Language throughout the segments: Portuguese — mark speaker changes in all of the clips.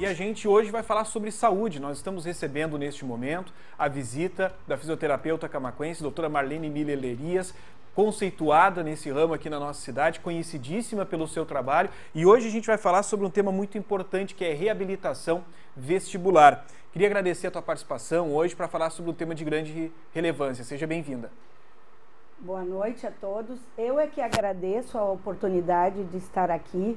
Speaker 1: E a gente hoje vai falar sobre saúde. Nós estamos recebendo neste momento a visita da fisioterapeuta camaquense, doutora Marlene Miller Lerias, conceituada nesse ramo aqui na nossa cidade, conhecidíssima pelo seu trabalho. E hoje a gente vai falar sobre um tema muito importante, que é reabilitação vestibular. Queria agradecer a tua participação hoje para falar sobre um tema de grande relevância. Seja bem-vinda.
Speaker 2: Boa noite a todos. Eu é que agradeço a oportunidade de estar aqui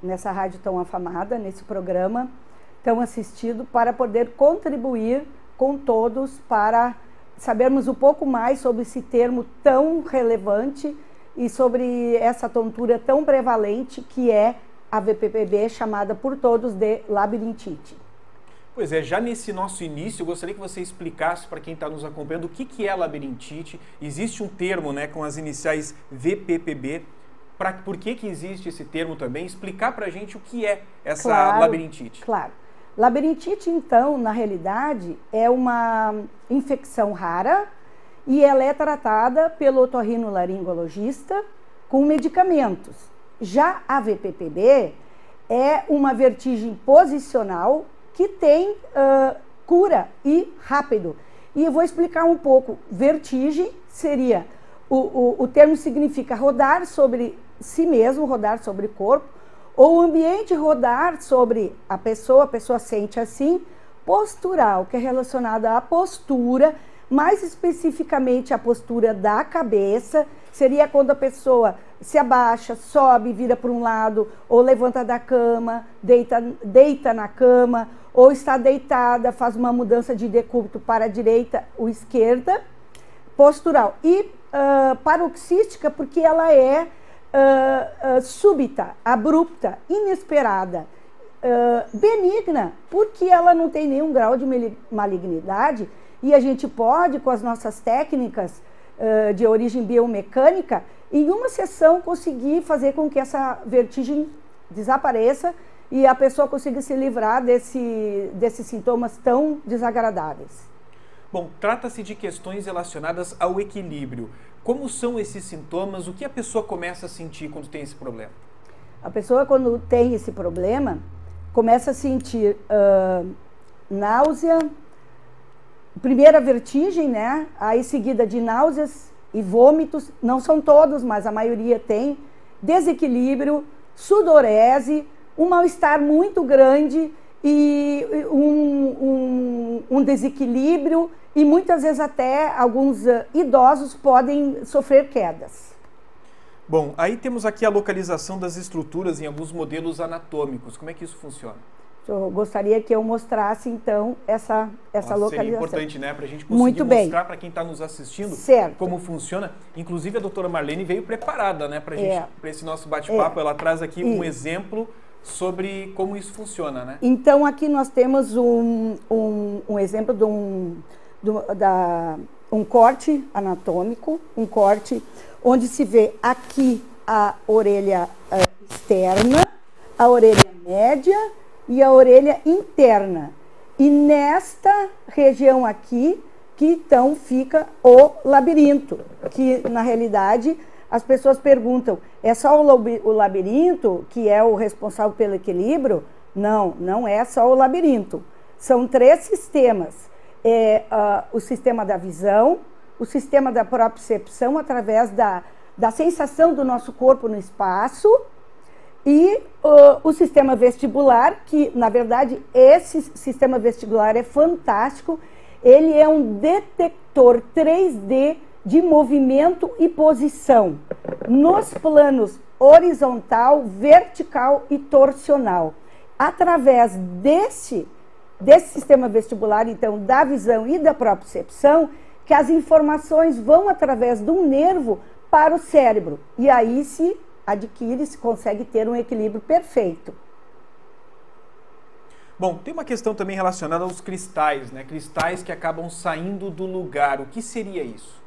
Speaker 2: nessa rádio tão afamada, nesse programa tão assistido, para poder contribuir com todos para sabermos um pouco mais sobre esse termo tão relevante e sobre essa tontura tão prevalente que é a VPPB, chamada por todos de labirintite.
Speaker 1: Pois é, já nesse nosso início, eu gostaria que você explicasse para quem está nos acompanhando o que é labirintite. Existe um termo, né, com as iniciais VPPB. Por que existe esse termo também? Explicar para a gente o que é essa labirintite.
Speaker 2: Claro. Labirintite, então, na realidade, é uma infecção rara e ela é tratada pelo otorrinolaringologista com medicamentos. Já a VPPB é uma vertigem posicional que tem cura e rápido. E eu vou explicar um pouco. Vertigem seria, o termo significa rodar sobre si mesmo, rodar sobre o corpo, ou o ambiente rodar sobre a pessoa sente assim. Postural, que é relacionada à postura, mais especificamente a postura da cabeça, seria quando a pessoa se abaixa, sobe, vira para um lado, ou levanta da cama, deita na cama, ou está deitada, faz uma mudança de decúbito para a direita ou esquerda. Postural. E paroxística, porque ela é súbita, abrupta, inesperada. Benigna, porque ela não tem nenhum grau de malignidade e a gente pode, com as nossas técnicas de origem biomecânica, em uma sessão conseguir fazer com que essa vertigem desapareça e a pessoa consiga se livrar desses sintomas tão desagradáveis.
Speaker 1: Bom, trata-se de questões relacionadas ao equilíbrio. Como são esses sintomas? O que a pessoa começa a sentir quando tem esse problema?
Speaker 2: A pessoa, quando tem esse problema, começa a sentir náusea, primeira vertigem, né? Aí seguida de náuseas e vômitos, não são todos, mas a maioria tem, desequilíbrio, sudorese, um mal-estar muito grande e um desequilíbrio, e muitas vezes até alguns idosos podem sofrer quedas.
Speaker 1: Bom, aí temos aqui a localização das estruturas em alguns modelos anatômicos. Como é que isso funciona?
Speaker 2: Eu gostaria que eu mostrasse, então, essa localização.
Speaker 1: Seria importante, né? Para a gente conseguir mostrar para quem está nos assistindo como funciona. Inclusive, a doutora Marlene veio preparada, né? Para esse nosso bate-papo. Ela traz aqui um exemplo sobre como isso funciona, né?
Speaker 2: Então, aqui nós temos um exemplo de um corte anatômico, um corte onde se vê aqui a orelha externa, a orelha média e a orelha interna. E nesta região aqui, que então fica o labirinto, que na realidade as pessoas perguntam, é só o labirinto que é o responsável pelo equilíbrio? Não, não é só o labirinto. São 3 sistemas. O sistema da visão, o sistema da propriocepção, através da sensação do nosso corpo no espaço, e o sistema vestibular, que na verdade esse sistema vestibular é fantástico. Ele é um detector 3D de movimento e posição nos planos horizontal, vertical e torsional. Através desse sistema vestibular, então, da visão e da propriocepção, que as informações vão através de um nervo para o cérebro. E aí se consegue ter um equilíbrio perfeito.
Speaker 1: Bom, tem uma questão também relacionada aos cristais, né? Cristais que acabam saindo do lugar. O que seria isso?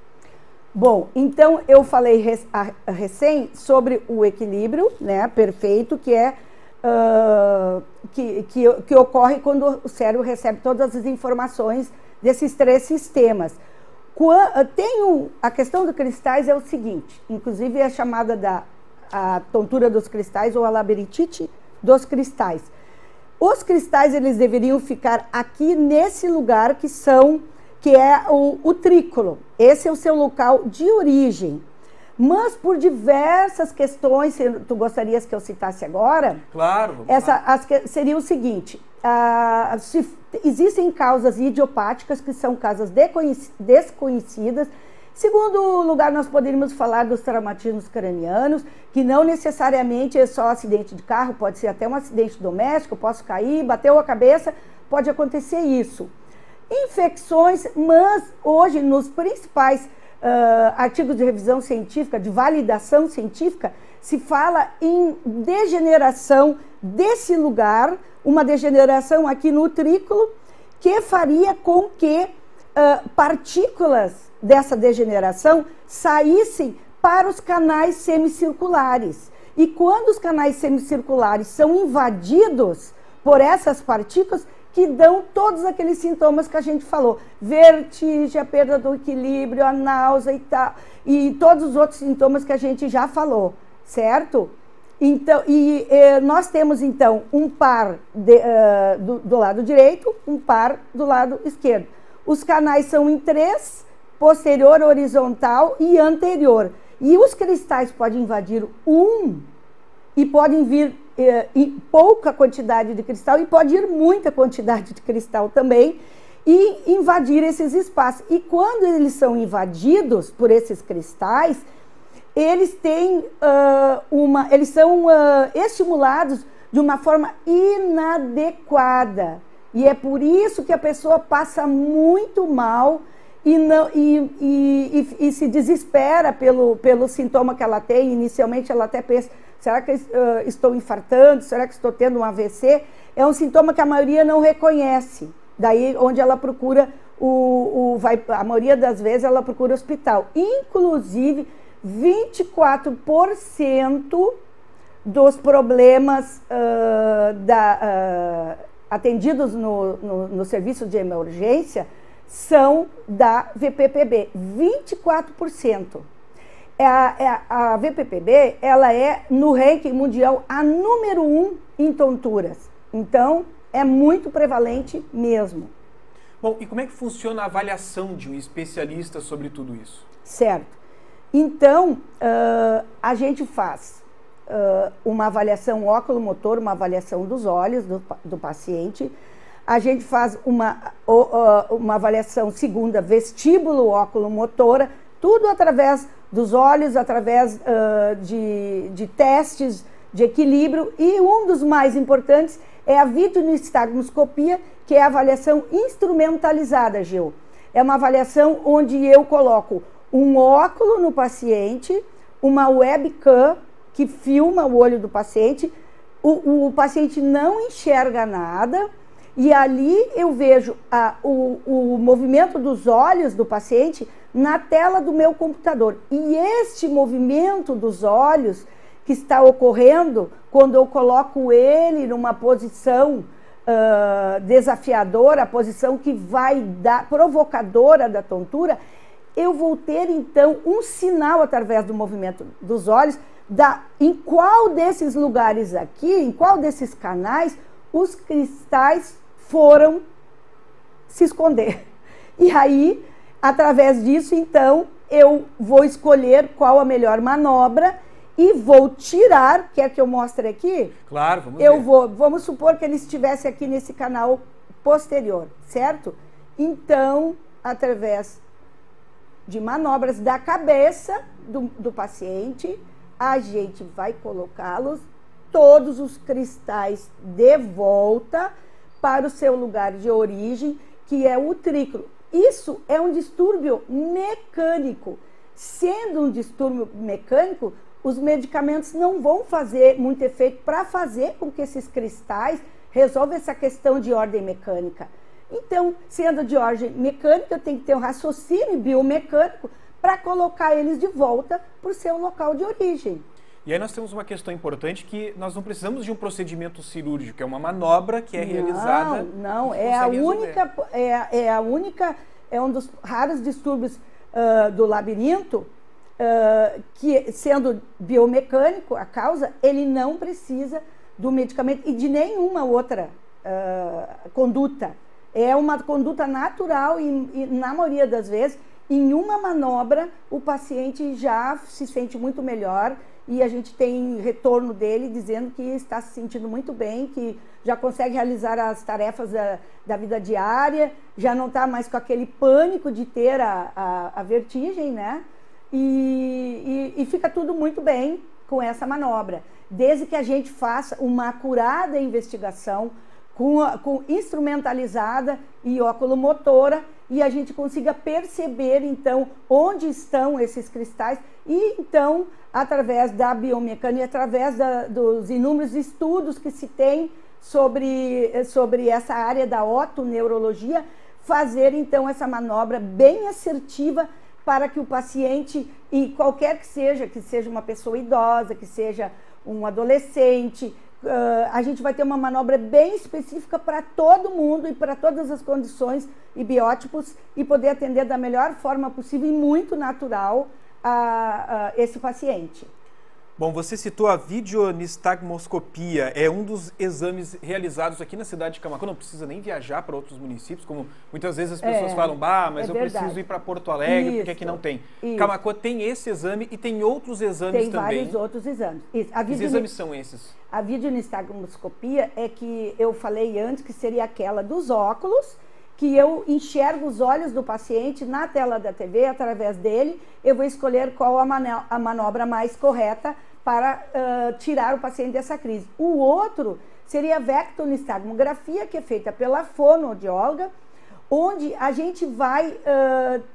Speaker 2: Bom, então eu falei recém sobre o equilíbrio, né, perfeito, que é que ocorre quando o cérebro recebe todas as informações desses 3 sistemas. A questão dos cristais é o seguinte, inclusive é chamada a tontura dos cristais ou a labirintite dos cristais. Os cristais, eles deveriam ficar aqui nesse lugar que é o trículo. Esse é o seu local de origem. Mas por diversas questões, tu gostarias que eu citasse agora?
Speaker 1: Claro.
Speaker 2: Seria o seguinte, existem causas idiopáticas, que são causas desconhecidas. Segundo lugar, nós poderíamos falar dos traumatismos cranianos, que não necessariamente é só acidente de carro, pode ser até um acidente doméstico, eu posso cair, bateu a cabeça, pode acontecer isso. Infecções, mas hoje nos principais artigos de revisão científica, de validação científica, se fala em degeneração desse lugar, uma degeneração aqui no utrículo, que faria com que partículas dessa degeneração saíssem para os canais semicirculares. E quando os canais semicirculares são invadidos por essas partículas, que dão todos aqueles sintomas que a gente falou, vertigem, a perda do equilíbrio, a náusea e tal, e todos os outros sintomas que a gente já falou, certo? Então, nós temos então um par do lado direito, um par do lado esquerdo. Os canais são em 3, posterior, horizontal e anterior. E os cristais podem invadir e podem vir em pouca quantidade de cristal, e pode ir muita quantidade de cristal também, e invadir esses espaços. E quando eles são invadidos por esses cristais, eles têm eles são estimulados de uma forma inadequada. E é por isso que a pessoa passa muito mal e se desespera pelo sintoma que ela tem. Inicialmente ela até pensa, será que estou infartando? Será que estou tendo um AVC? É um sintoma que a maioria não reconhece. Daí onde ela procura, a maioria das vezes ela procura hospital. Inclusive, 24% dos problemas atendidos no serviço de emergência são da VPPB. 24%. A VPPB, ela é, no ranking mundial, a número 1 em tonturas. Então, é muito prevalente mesmo.
Speaker 1: Bom, e como é que funciona a avaliação de um especialista sobre tudo isso?
Speaker 2: Certo. Então, a gente faz uma avaliação oculomotor, uma avaliação dos olhos do paciente. A gente faz uma avaliação segunda, vestíbulo oculomotora, tudo através dos olhos, através de testes de equilíbrio. E um dos mais importantes é a videonistagmoscopia, que é a avaliação instrumentalizada, Gil. É uma avaliação onde eu coloco um óculo no paciente, uma webcam que filma o olho do paciente, o paciente não enxerga nada, e ali eu vejo o movimento dos olhos do paciente na tela do meu computador. E este movimento dos olhos que está ocorrendo quando eu coloco ele numa posição desafiadora, a posição que vai dar, provocadora da tontura, eu vou ter então um sinal através do movimento dos olhos em qual desses lugares aqui, em qual desses canais os cristais foram se esconder. E aí, através disso, então, eu vou escolher qual a melhor manobra e vou tirar, quer que eu mostre aqui?
Speaker 1: Claro, vamos ver.
Speaker 2: Vamos supor que ele estivesse aqui nesse canal posterior, certo? Então, através de manobras da cabeça do paciente, a gente vai colocá-los, todos os cristais de volta para o seu lugar de origem, que é o utrículo. Isso é um distúrbio mecânico. Sendo um distúrbio mecânico, os medicamentos não vão fazer muito efeito para fazer com que esses cristais resolvam essa questão de ordem mecânica. Então, sendo de ordem mecânica, eu tenho que ter um raciocínio biomecânico para colocar eles de volta para o seu local de origem.
Speaker 1: E aí nós temos uma questão importante, que nós não precisamos de um procedimento cirúrgico, é uma manobra que é realizada.
Speaker 2: Não, é um dos raros distúrbios do labirinto, que sendo biomecânico a causa, ele não precisa do medicamento e de nenhuma outra conduta. É uma conduta natural e, na maioria das vezes, em uma manobra, o paciente já se sente muito melhor e a gente tem retorno dele dizendo que está se sentindo muito bem, que já consegue realizar as tarefas da vida diária, já não está mais com aquele pânico de ter a vertigem, né? E fica tudo muito bem com essa manobra, desde que a gente faça uma acurada investigação com instrumentalizada e oculomotora e a gente consiga perceber, então, onde estão esses cristais e, então, através da biomecânica, através dos inúmeros estudos que se tem sobre essa área da otoneurologia, fazer, então, essa manobra bem assertiva para que o paciente, e qualquer que seja uma pessoa idosa, que seja um adolescente, a gente vai ter uma manobra bem específica para todo mundo e para todas as condições e biótipos e poder atender da melhor forma possível e muito natural a esse paciente.
Speaker 1: Bom, você citou a videonistagmoscopia, é um dos exames realizados aqui na cidade de Camaquã, não precisa nem viajar para outros municípios, como muitas vezes as pessoas falam, mas eu preciso ir para Porto Alegre, porque aqui não tem. Camaquã tem esse exame e tem outros exames também.
Speaker 2: Tem vários outros exames.
Speaker 1: Que exames são esses?
Speaker 2: A videonistagmoscopia é que eu falei antes que seria aquela dos óculos, que eu enxergo os olhos do paciente na tela da TV, através dele, eu vou escolher qual a manobra mais correta para tirar o paciente dessa crise. O outro seria a vectonistagmografia, que é feita pela fonoaudióloga, onde a gente vai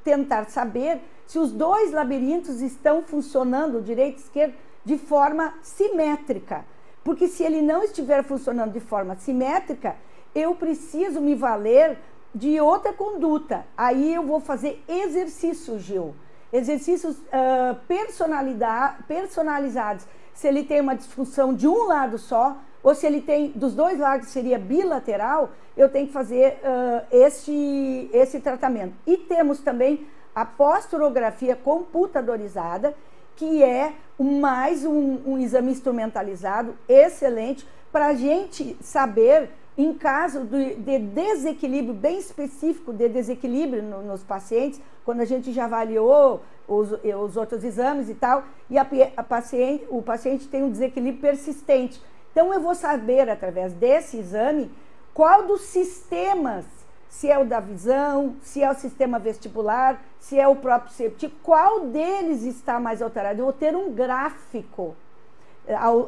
Speaker 2: tentar saber se os dois labirintos estão funcionando, direito e esquerdo, de forma simétrica. Porque se ele não estiver funcionando de forma simétrica, eu preciso me valer de outra conduta. Aí eu vou fazer exercícios, Gil. Exercícios personalizados. Se ele tem uma disfunção de um lado só, ou se ele tem dos dois lados, seria bilateral, eu tenho que fazer esse tratamento. E temos também a posturografia computadorizada, que é mais um exame instrumentalizado excelente para a gente saber, em caso de desequilíbrio bem específico, de desequilíbrio nos pacientes, quando a gente já avaliou os outros exames e tal, e o paciente tem um desequilíbrio persistente. Então, eu vou saber, através desse exame, qual dos sistemas, se é o da visão, se é o sistema vestibular, se é o próprio septículo, qual deles está mais alterado. Eu vou ter um gráfico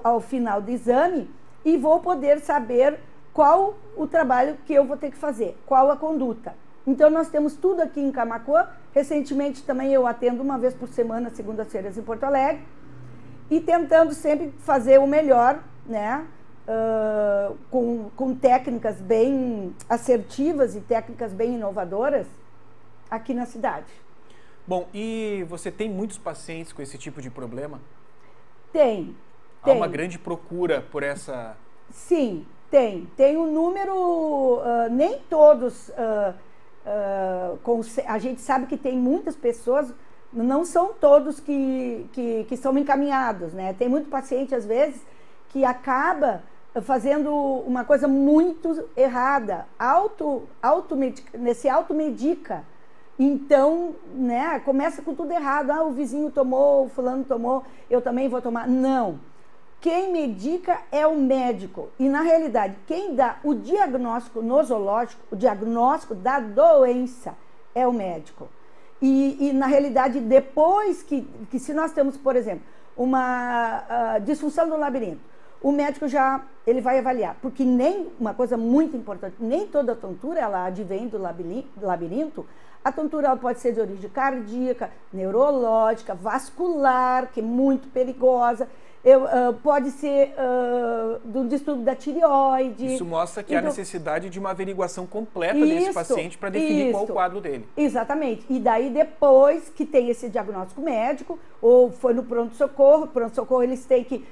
Speaker 2: ao final do exame e vou poder saber qual o trabalho que eu vou ter que fazer, qual a conduta. Então, nós temos tudo aqui em Camaquã. Recentemente, também eu atendo uma vez por semana, segundas-feiras, em Porto Alegre, e tentando sempre fazer o melhor, né? Com técnicas bem assertivas e técnicas bem inovadoras aqui na cidade.
Speaker 1: Bom, e você tem muitos pacientes com esse tipo de problema?
Speaker 2: Tem.
Speaker 1: Há uma grande procura por essa...
Speaker 2: Sim, tem. Tem um número, nem todos... a gente sabe que tem muitas pessoas, não são todos que são encaminhados, né? Tem muito paciente, às vezes, que acaba fazendo uma coisa muito errada, se automedica. Então, né, começa com tudo errado. O vizinho tomou, o fulano tomou, eu também vou tomar. Não. Quem medica é o médico. E, na realidade, quem dá o diagnóstico nosológico, o diagnóstico da doença, é o médico. E na realidade, depois que se nós temos, por exemplo, uma disfunção do labirinto, o médico ele vai avaliar, porque uma coisa muito importante, nem toda tontura ela advém do labirinto. A tontura ela pode ser de origem cardíaca, neurológica, vascular, que é muito perigosa. Pode ser do distúrbio da tireoide.
Speaker 1: Isso mostra que há necessidade de uma averiguação completa desse paciente para definir qual o quadro dele.
Speaker 2: Exatamente. E daí, depois que tem esse diagnóstico médico, ou foi no pronto-socorro eles têm que,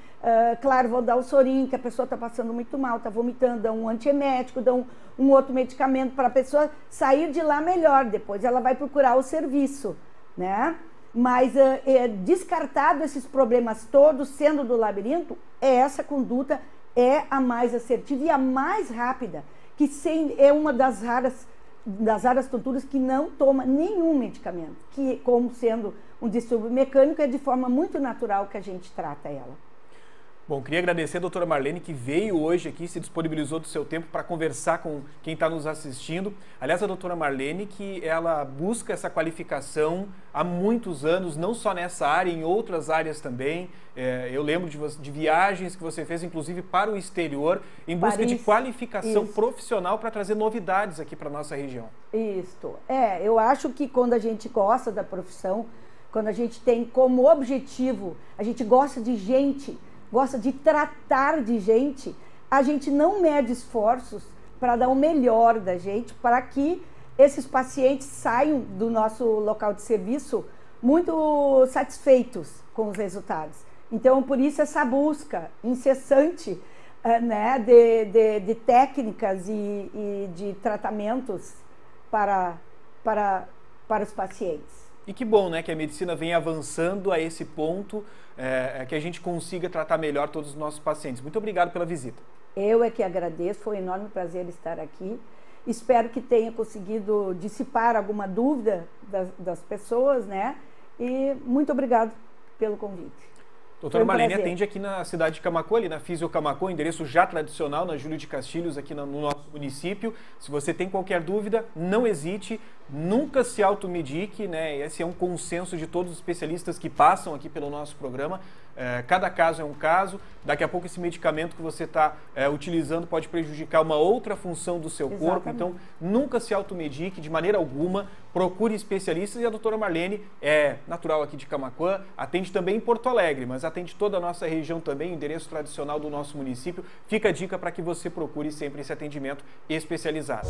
Speaker 2: claro, vão dar o sorinho, que a pessoa está passando muito mal, está vomitando, dão um antiemético, dão um outro medicamento para a pessoa sair de lá melhor. Depois ela vai procurar o serviço, né? Mas descartado esses problemas todos, sendo do labirinto, essa conduta é a mais assertiva e a mais rápida. que é uma das raras tonturas que não toma nenhum medicamento, que como sendo um distúrbio mecânico, é de forma muito natural que a gente trata ela.
Speaker 1: Bom, queria agradecer a doutora Marlene, que veio hoje aqui, se disponibilizou do seu tempo para conversar com quem está nos assistindo. Aliás, a doutora Marlene, que ela busca essa qualificação há muitos anos, não só nessa área, em outras áreas também. Eu lembro de viagens que você fez, inclusive para o exterior, em busca de qualificação profissional para trazer novidades aqui para a nossa região.
Speaker 2: Isso. Eu acho que quando a gente gosta da profissão, quando a gente tem como objetivo, a gente gosta de gente, gosta de tratar de gente, a gente não mede esforços para dar o melhor da gente, para que esses pacientes saiam do nosso local de serviço muito satisfeitos com os resultados. Então, por isso, essa busca incessante né, de técnicas e de tratamentos para os pacientes.
Speaker 1: E que bom, né, que a medicina vem avançando a esse ponto, que a gente consiga tratar melhor todos os nossos pacientes. Muito obrigado pela visita.
Speaker 2: Eu é que agradeço, foi um enorme prazer estar aqui. Espero que tenha conseguido dissipar alguma dúvida das pessoas, né? E muito obrigado pelo convite.
Speaker 1: Doutora Marlene atende aqui na cidade de Camaquã, ali na Fisio Camaquã, endereço já tradicional, na Júlio de Castilhos, aqui no nosso município. Se você tem qualquer dúvida, não hesite, nunca se automedique, né? Esse é um consenso de todos os especialistas que passam aqui pelo nosso programa. Cada caso é um caso, daqui a pouco esse medicamento que você está utilizando pode prejudicar uma outra função do seu corpo, então nunca se automedique de maneira alguma, procure especialistas. E a doutora Marlene é natural aqui de Camaquã, atende também em Porto Alegre, mas atende toda a nossa região também, o endereço tradicional do nosso município. Fica a dica para que você procure sempre esse atendimento especializado.